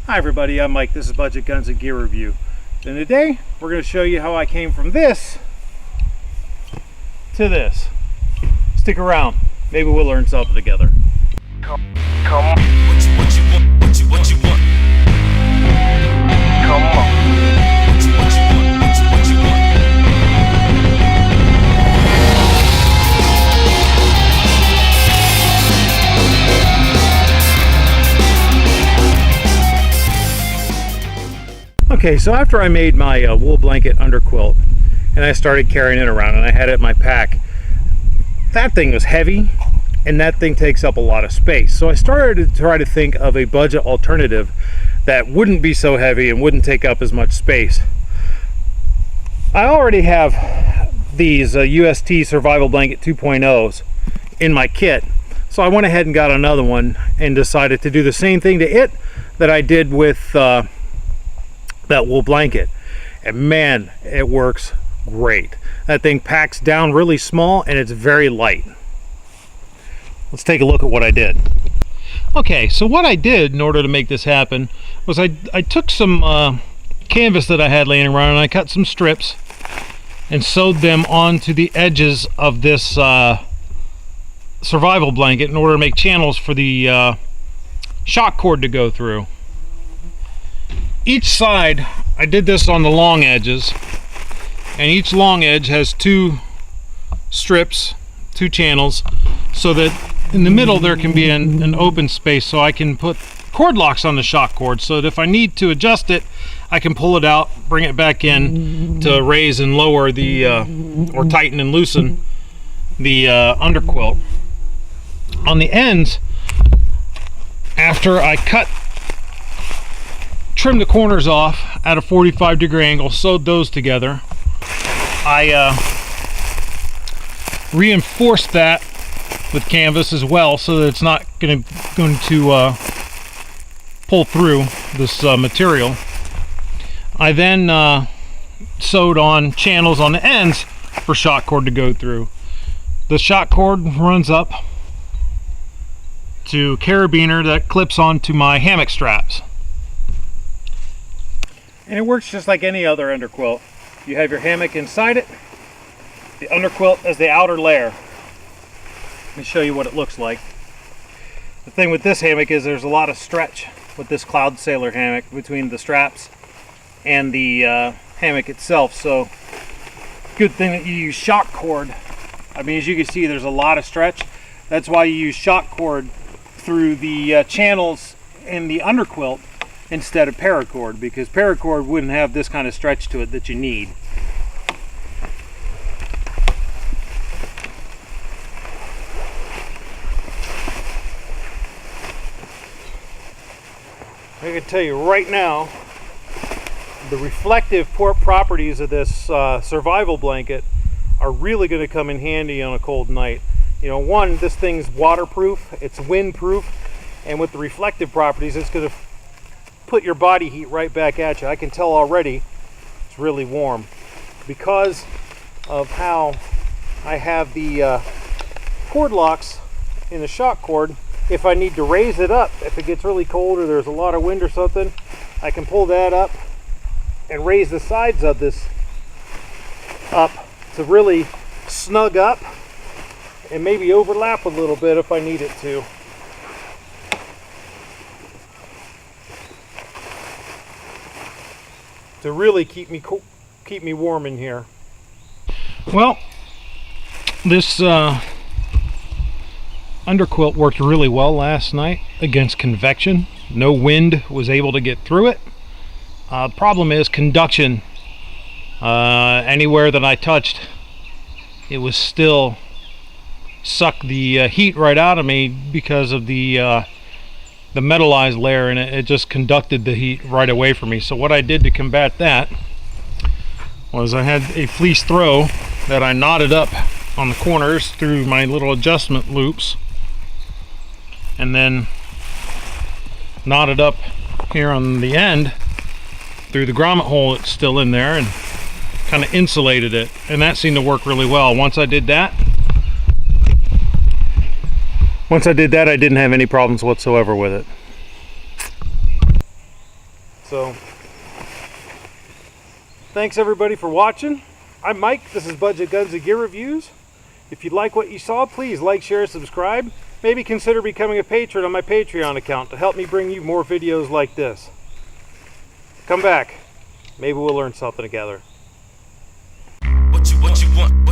Hi everybody, I'm Mike. This is Budget Guns and Gear Review. And today we're going to show you how I came from this to this. Stick around. Maybe we'll learn something together. Come on. What you want? Come on. What you want? Okay, so after I made my wool blanket underquilt and I started carrying it around and I had it in my pack, that thing was heavy and that thing takes up a lot of space. So I started to try to think of a budget alternative that wouldn't be so heavy and wouldn't take up as much space. I already have these UST Survival Blanket 2.0s in my kit, so I went ahead and got another one and decided to do the same thing to it that I did with that wool blanket, and man, it works great. That thing packs down really small and it's very light. Let's take a look at what I did. Okay, so what I did in order to make this happen was I took some canvas that I had laying around and I cut some strips and sewed them onto the edges of this survival blanket in order to make channels for the shock cord to go through. Each side, I did this on the long edges, and each long edge has two strips, two channels, so that in the middle there can be an open space so I can put cord locks on the shock cord so that if I need to adjust it, I can pull it out, bring it back in to raise and lower the, or tighten and loosen the underquilt. On the ends, after I trimmed the corners off at a 45-degree angle, sewed those together, I reinforced that with canvas as well so that it's not going to pull through this material. I then sewed on channels on the ends for shock cord to go through. The shock cord runs up to a carabiner that clips onto my hammock straps. And it works just like any other underquilt. You have your hammock inside it, the underquilt as the outer layer. Let me show you what it looks like. The thing with this hammock is there's a lot of stretch with this Cloud Sailor hammock between the straps and the hammock itself. So good thing that you use shock cord. I mean, as you can see, there's a lot of stretch. That's why you use shock cord through the channels in the underquilt instead of paracord, because paracord wouldn't have this kind of stretch to it that you need. I can tell you right now, the reflective properties of this survival blanket are really going to come in handy on a cold night. You know, one, this thing's waterproof, it's windproof, and with the reflective properties, it's going to put your body heat right back at you. I can tell already it's really warm because of how I have the cord locks in the shock cord. If I need to raise it up, if it gets really cold or there's a lot of wind or something, I can pull that up and raise the sides of this up to really snug up and maybe overlap a little bit if I need it to. To really keep me warm in here. Well, this underquilt worked really well last night against convection. No wind was able to get through it. The problem is conduction. Anywhere that I touched, it was still sucked the heat right out of me because of the metallized layer, and it just conducted the heat right away from me. So what I did to combat that was I had a fleece throw that I knotted up on the corners through my little adjustment loops, and then knotted up here on the end through the grommet hole that's still in there, and kind of insulated it, and that seemed to work really well. Once I did that, I didn't have any problems whatsoever with it. So, thanks everybody for watching. I'm Mike. This is Budget Guns and Gear Reviews. If you like what you saw, please like, share, subscribe. Maybe consider becoming a patron on my Patreon account to help me bring you more videos like this. Come back. Maybe we'll learn something together. What you want?